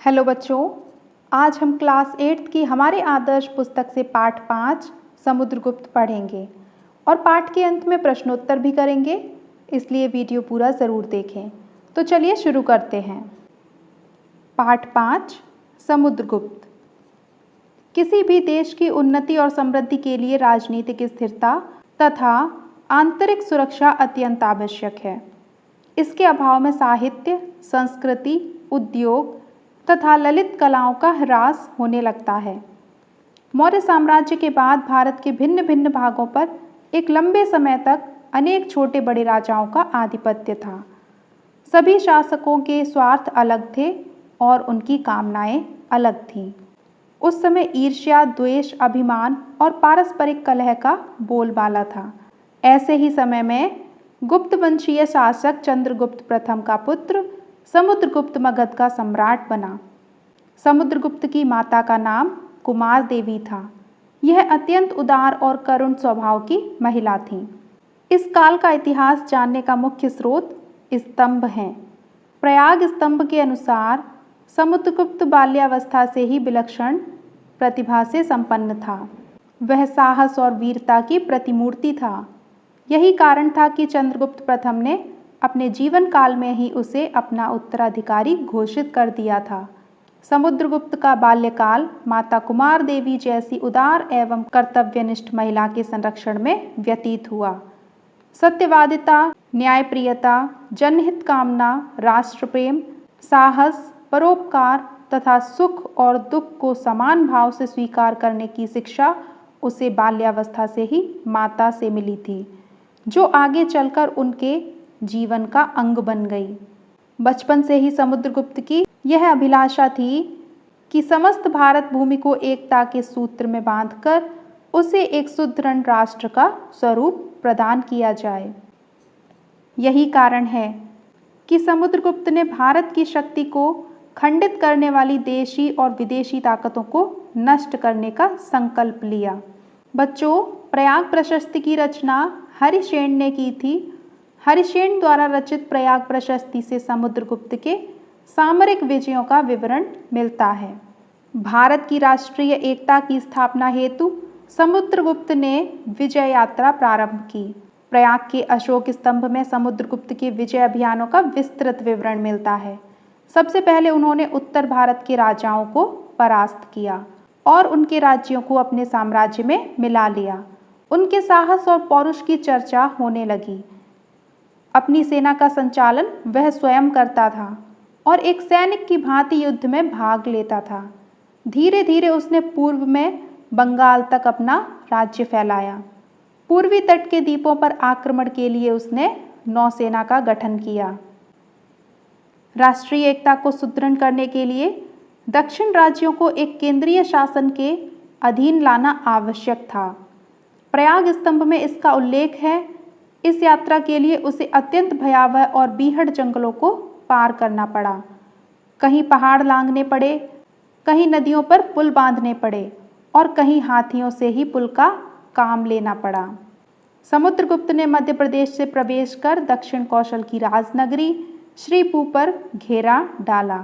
Hello बच्चों, आज हम क्लास 8 की हमारे आदर्श पुस्तक से पाठ 5 समुद्रगुप्त पढ़ेंगे और पाठ के अंत में प्रश्नोत्तर भी करेंगे, इसलिए वीडियो पूरा ज़रूर देखें। तो चलिए शुरू करते हैं। पाठ 5 समुद्रगुप्त। किसी भी देश की उन्नति और समृद्धि के लिए राजनीतिक स्थिरता तथा आंतरिक सुरक्षा अत्यंत आवश्यक है। इसके अभाव में साहित्य, संस्कृति, उद्योग तथा ललित कलाओं का ह्रास होने लगता है। मौर्य साम्राज्य के बाद भारत के भिन्न भिन्न भागों पर एक लंबे समय तक अनेक छोटे बड़े राजाओं का आधिपत्य था। सभी शासकों के स्वार्थ अलग थे और उनकी कामनाएं अलग थीं। उस समय ईर्ष्या, द्वेष, अभिमान और पारस्परिक कलह का बोलबाला था। ऐसे ही समय में गुप्त वंशीय शासक चंद्रगुप्त प्रथम का पुत्र समुद्रगुप्त मगध का सम्राट बना। समुद्रगुप्त की माता का नाम कुमार देवी था। यह अत्यंत उदार और करुण स्वभाव की महिला थी। इस काल का इतिहास जानने का मुख्य स्रोत स्तंभ हैं। प्रयाग स्तंभ के अनुसार समुद्रगुप्त बाल्यावस्था से ही विलक्षण प्रतिभा से संपन्न था। वह साहस और वीरता की प्रतिमूर्ति था। यही कारण था कि चंद्रगुप्त प्रथम ने अपने जीवन काल में ही उसे अपना उत्तराधिकारी घोषित कर दिया था। समुद्रगुप्त का बाल्यकाल माता कुमार देवी जैसी उदार एवं कर्तव्यनिष्ठ महिला के संरक्षण में व्यतीत हुआ। सत्यवादिता, न्यायप्रियता, जनहित कामना, राष्ट्रप्रेम, साहस, परोपकार तथा सुख और दुख को समान भाव से स्वीकार करने की शिक्षा उसे बाल्यावस्था से ही माता से मिली थी, जो आगे चलकर उनके जीवन का अंग बन गई। बचपन से ही समुद्रगुप्त की यह अभिलाषा थी कि समस्त भारत भूमि को एकता के सूत्र में बांधकर उसे एक सुदृढ़ राष्ट्र का स्वरूप प्रदान किया जाए। यही कारण है कि समुद्रगुप्त ने भारत की शक्ति को खंडित करने वाली देशी और विदेशी ताकतों को नष्ट करने का संकल्प लिया। बच्चों, प्रयाग प्रशस्ति की रचना हरिसेन ने की थी। हरिसेन द्वारा रचित प्रयाग प्रशस्ति से समुद्रगुप्त के सामरिक विजयों का विवरण मिलता है। भारत की राष्ट्रीय एकता की स्थापना हेतु समुद्रगुप्त ने विजय यात्रा प्रारंभ की। प्रयाग के अशोक स्तंभ में समुद्रगुप्त के विजय अभियानों का विस्तृत विवरण मिलता है। सबसे पहले उन्होंने उत्तर भारत के राजाओं को परास्त किया और उनके राज्यों को अपने साम्राज्य में मिला लिया। उनके साहस और पौरुष की चर्चा होने लगी। अपनी सेना का संचालन वह स्वयं करता था और एक सैनिक की भांति युद्ध में भाग लेता था। धीरे धीरे उसने पूर्व में बंगाल तक अपना राज्य फैलाया। पूर्वी तट के द्वीपों पर आक्रमण के लिए उसने नौसेना का गठन किया। राष्ट्रीय एकता को सुदृढ़ करने के लिए दक्षिण राज्यों को एक केंद्रीय शासन के अधीन लाना आवश्यक था। प्रयाग स्तंभ में इसका उल्लेख है। इस यात्रा के लिए उसे अत्यंत भयावह और बीहड़ जंगलों को पार करना पड़ा। कहीं पहाड़ लांघने पड़े, कहीं नदियों पर पुल बांधने पड़े और कहीं हाथियों से ही पुल का काम लेना पड़ा। समुद्रगुप्त ने मध्य प्रदेश से प्रवेश कर दक्षिण कौशल की राजनगरी श्रीपू पर घेरा डाला।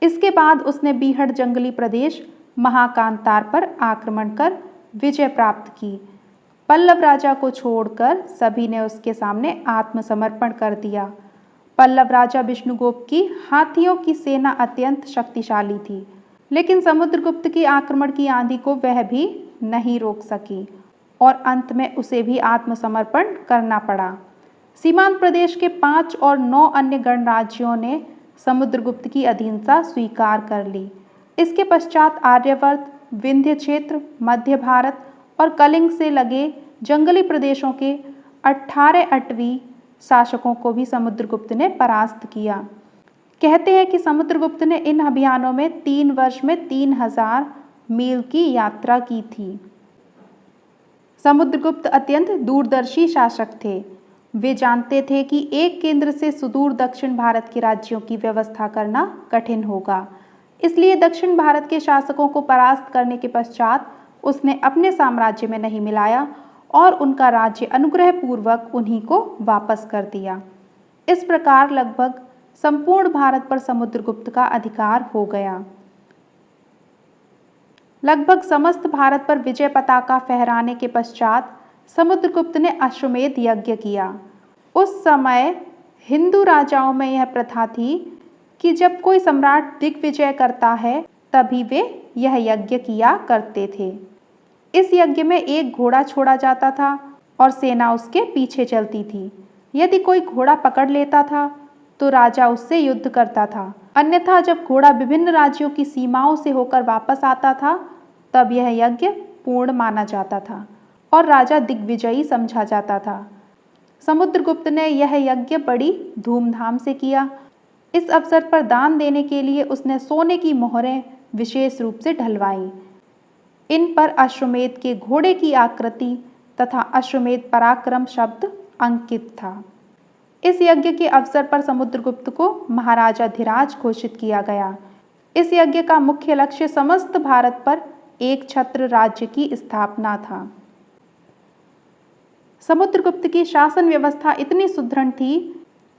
इसके बाद उसने बीहड़ जंगली प्रदेश महाकांतार पर आक्रमण कर विजय प्राप्त की। पल्लव राजा को छोड़कर सभी ने उसके सामने आत्मसमर्पण कर दिया। पल्लव राजा विष्णुगुप्त की हाथियों की सेना अत्यंत शक्तिशाली थी, लेकिन समुद्रगुप्त की आक्रमण की आंधी को वह भी नहीं रोक सकी और अंत में उसे भी आत्मसमर्पण करना पड़ा। सीमांत प्रदेश के 5 और 9 अन्य गणराज्यों ने समुद्रगुप्त की अधीनता स्वीकार कर ली। इसके पश्चात आर्यावर्त, विंध्य क्षेत्र, मध्य भारत और कलिंग से लगे जंगली प्रदेशों के 18 शासकों को भी समुद्रगुप्त ने परास्त किया। कहते हैं कि समुद्रगुप्त ने इन अभियानों में 3 वर्ष में 3000 मील की यात्रा की थी। समुद्रगुप्त अत्यंत दूरदर्शी शासक थे। वे जानते थे कि एक केंद्र से सुदूर दक्षिण भारत के राज्यों की व्यवस्था करना कठिन होगा। इसलिए दक्षिण भारत के शासकों को परास्त करने के पश्चात उसने अपने साम्राज्य में नहीं मिलाया और उनका राज्य अनुग्रह पूर्वक उन्हीं को वापस कर दिया। इस प्रकार लगभग संपूर्ण भारत पर समुद्रगुप्त का अधिकार हो गया। लगभग समस्त भारत पर विजय पताका फहराने के पश्चात समुद्रगुप्त ने अश्वमेध यज्ञ किया। उस समय हिंदू राजाओं में यह प्रथा थी कि जब कोई सम्राट दिग्विजय करता है तभी वे यह यज्ञ किया करते थे। इस यज्ञ में एक घोड़ा छोड़ा जाता था और सेना उसके पीछे चलती थी। यदि कोई घोड़ा पकड़ लेता था तो राजा उससे युद्ध करता था, अन्यथा जब घोड़ा विभिन्न राज्यों की सीमाओं से होकर वापस आता था तब यह यज्ञ पूर्ण माना जाता था और राजा दिग्विजयी समझा जाता था। समुद्रगुप्त ने यह यज्ञ बड़ी धूमधाम से किया। इस अवसर पर दान देने के लिए उसने सोने की मोहरें विशेष रूप से ढलवाई। इन पर अश्वमेध के घोड़े की आकृति तथा अश्वमेध पराक्रम शब्द अंकित था। इस यज्ञ के अवसर पर समुद्रगुप्त को महाराजाधिराज घोषित किया गया। इस यज्ञ का मुख्य लक्ष्य समस्त भारत पर एक छत्र राज्य की स्थापना था। समुद्रगुप्त की शासन व्यवस्था इतनी सुदृढ़ थी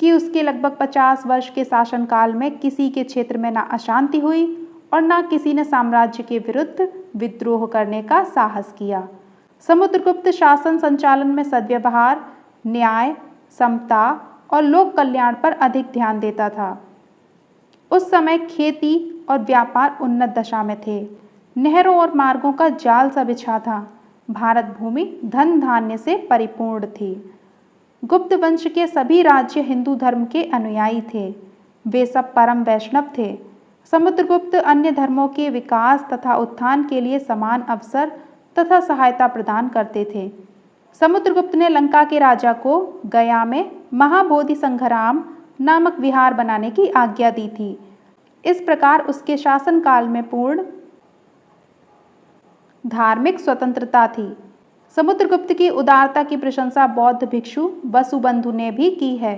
कि उसके लगभग 50 वर्ष के शासनकाल में किसी के क्षेत्र में न अशांति हुई और न किसी ने साम्राज्य के विरुद्ध विद्रोह करने का साहस किया। समुद्रगुप्त शासन संचालन में सद्व्यवहार, न्याय, समता और लोक कल्याण पर अधिक ध्यान देता था। उस समय खेती और व्यापार उन्नत दशा में थे। नहरों और मार्गों का जाल सा बिछा था। भारत भूमि धन धान्य से परिपूर्ण थी। गुप्त वंश के सभी राज्य हिंदू धर्म के अनुयायी थे। वे सब परम वैष्णव थे। समुद्रगुप्त अन्य धर्मों के विकास तथा उत्थान के लिए समान अवसर तथा सहायता प्रदान करते थे। समुद्रगुप्त ने लंका के राजा को गया में महाबोधि संघराम नामक विहार बनाने की आज्ञा दी थी। इस प्रकार उसके शासनकाल में पूर्ण धार्मिक स्वतंत्रता थी। समुद्रगुप्त की उदारता की प्रशंसा बौद्ध भिक्षु वसुबंधु ने भी की है।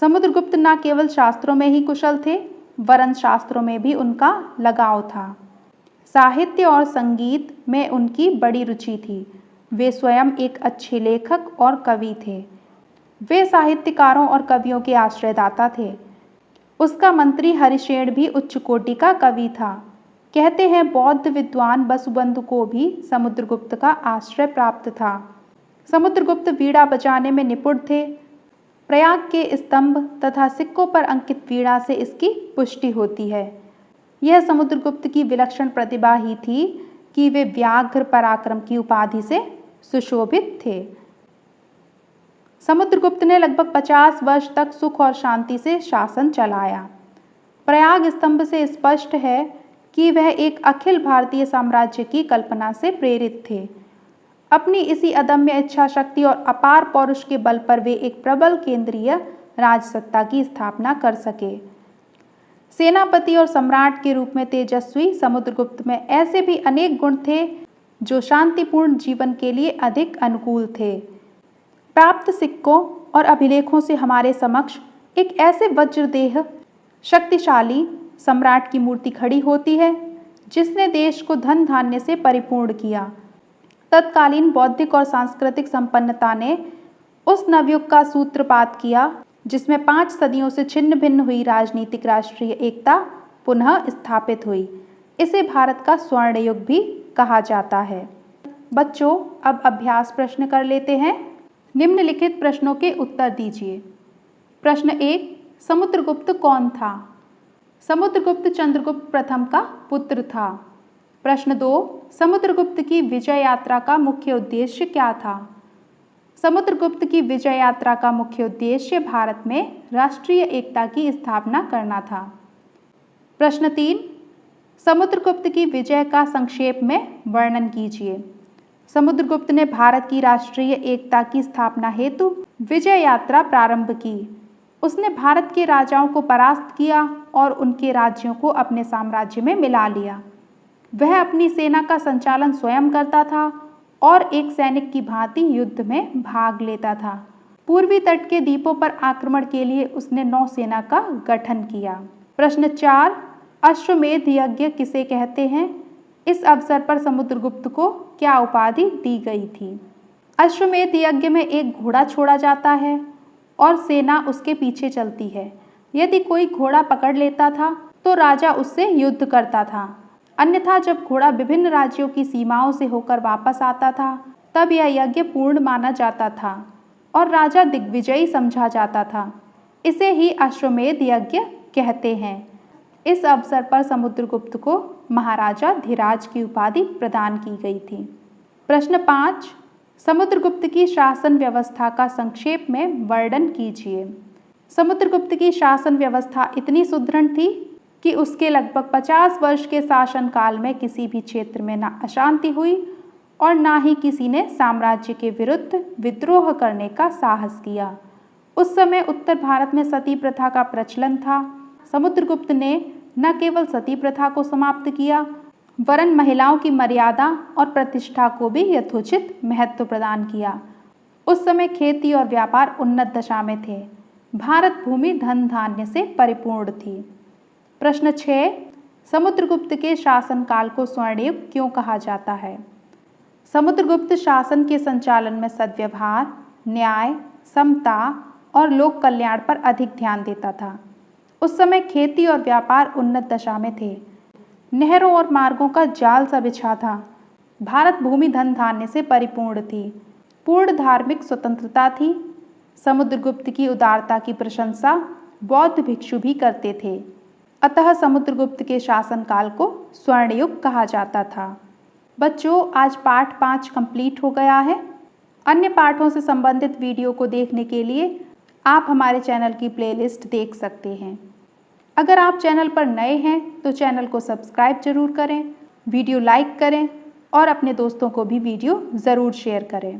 समुद्रगुप्त न केवल शास्त्रों में ही कुशल थे वरन शास्त्रों में भी उनका लगाव था। साहित्य और संगीत में उनकी बड़ी रुचि थी। वे स्वयं एक अच्छे लेखक और कवि थे। वे साहित्यकारों और कवियों के आश्रयदाता थे। उसका मंत्री हरिशेन भी उच्च कोटि का कवि था। कहते हैं बौद्ध विद्वान वसुबंधु को भी समुद्रगुप्त का आश्रय प्राप्त था। समुद्रगुप्त वीणा बजाने में निपुण थे। प्रयाग के स्तंभ तथा सिक्कों पर अंकित वीणा से इसकी पुष्टि होती है। यह समुद्रगुप्त की विलक्षण प्रतिभा ही थी कि वे व्याघ्र पराक्रम की उपाधि से सुशोभित थे। समुद्रगुप्त ने लगभग 50 वर्ष तक सुख और शांति से शासन चलाया। प्रयाग स्तंभ से स्पष्ट है कि वह एक अखिल भारतीय साम्राज्य की कल्पना से प्रेरित थे। अपनी इसी अदम्य इच्छा शक्ति और अपार पौरुष के बल पर वे एक प्रबल केंद्रीय राजसत्ता की स्थापना कर सके। सेनापति और सम्राट के रूप में तेजस्वी समुद्रगुप्त में ऐसे भी अनेक गुण थे जो शांतिपूर्ण जीवन के लिए अधिक अनुकूल थे। प्राप्त सिक्कों और अभिलेखों से हमारे समक्ष एक ऐसे वज्रदेह शक्तिशाली सम्राट की मूर्ति खड़ी होती है जिसने देश को धन धान्य से परिपूर्ण किया। तत्कालीन बौद्धिक और सांस्कृतिक संपन्नता ने उस नवयुग का सूत्रपात किया जिसमें 5 सदियों से छिन्न भिन्न हुई राजनीतिक राष्ट्रीय एकता पुनः स्थापित हुई। इसे भारत का स्वर्ण युग भी कहा जाता है। बच्चों, अब अभ्यास प्रश्न कर लेते हैं। निम्नलिखित प्रश्नों के उत्तर दीजिए। प्रश्न 1, समुद्रगुप्त कौन था? समुद्रगुप्त चंद्रगुप्त प्रथम का पुत्र था। प्रश्न 2, समुद्रगुप्त की विजय यात्रा का मुख्य उद्देश्य क्या था? समुद्रगुप्त की विजय यात्रा का मुख्य उद्देश्य भारत में राष्ट्रीय एकता की स्थापना करना था। प्रश्न 3, समुद्रगुप्त की विजय का संक्षेप में वर्णन कीजिए। समुद्रगुप्त ने भारत की राष्ट्रीय एकता की स्थापना हेतु विजय यात्रा प्रारंभ की। उसने भारत के राजाओं को परास्त किया और उनके राज्यों को अपने साम्राज्य में मिला लिया। वह अपनी सेना का संचालन स्वयं करता था और एक सैनिक की भांति युद्ध में भाग लेता था। पूर्वी तट के द्वीपों पर आक्रमण के लिए उसने नौसेना का गठन किया। प्रश्न 4, अश्वमेध यज्ञ किसे कहते हैं? इस अवसर पर समुद्रगुप्त को क्या उपाधि दी गई थी? अश्वमेध यज्ञ में एक घोड़ा छोड़ा जाता है और सेना उसके पीछे चलती है। यदि कोई घोड़ा पकड़ लेता था तो राजा उससे युद्ध करता था, अन्यथा जब घोड़ा विभिन्न राज्यों की सीमाओं से होकर वापस आता था तब यह यज्ञ पूर्ण माना जाता था और राजा दिग्विजयी समझा जाता था। इसे ही अश्वमेध यज्ञ कहते हैं। इस अवसर पर समुद्रगुप्त को महाराजा धीराज की उपाधि प्रदान की गई थी। प्रश्न 5, समुद्रगुप्त की शासन व्यवस्था का संक्षेप में वर्णन कीजिए। समुद्रगुप्त की शासन व्यवस्था इतनी सुदृढ़ थी कि उसके लगभग 50 वर्ष के शासनकाल में किसी भी क्षेत्र में न अशांति हुई और न ही किसी ने साम्राज्य के विरुद्ध विद्रोह करने का साहस किया। उस समय उत्तर भारत में सती प्रथा का प्रचलन था। समुद्रगुप्त ने न केवल सती प्रथा को समाप्त किया वरन महिलाओं की मर्यादा और प्रतिष्ठा को भी यथोचित महत्व प्रदान किया। उस समय खेती और व्यापार उन्नत दशा में थे। भारत भूमि धन धान्य से परिपूर्ण थी। प्रश्न 6, समुद्रगुप्त के शासनकाल को स्वर्णयुग क्यों कहा जाता है? समुद्रगुप्त शासन के संचालन में सद्व्यवहार, न्याय, समता और लोक कल्याण पर अधिक ध्यान देता था। उस समय खेती और व्यापार उन्नत दशा में थे। नहरों और मार्गों का जाल सा बिछा था। भारत भूमि धन धान्य से परिपूर्ण थी। पूर्ण धार्मिक स्वतंत्रता थी। समुद्रगुप्त की उदारता की प्रशंसा बौद्ध भिक्षु भी करते थे। अतः समुद्रगुप्त के शासनकाल को स्वर्णयुग कहा जाता था। बच्चों, आज पाठ 5 कंप्लीट हो गया है। अन्य पाठों से संबंधित वीडियो को देखने के लिए आप हमारे चैनल की प्लेलिस्ट देख सकते हैं। अगर आप चैनल पर नए हैं तो चैनल को सब्सक्राइब जरूर करें, वीडियो लाइक करें और अपने दोस्तों को भी वीडियो ज़रूर शेयर करें।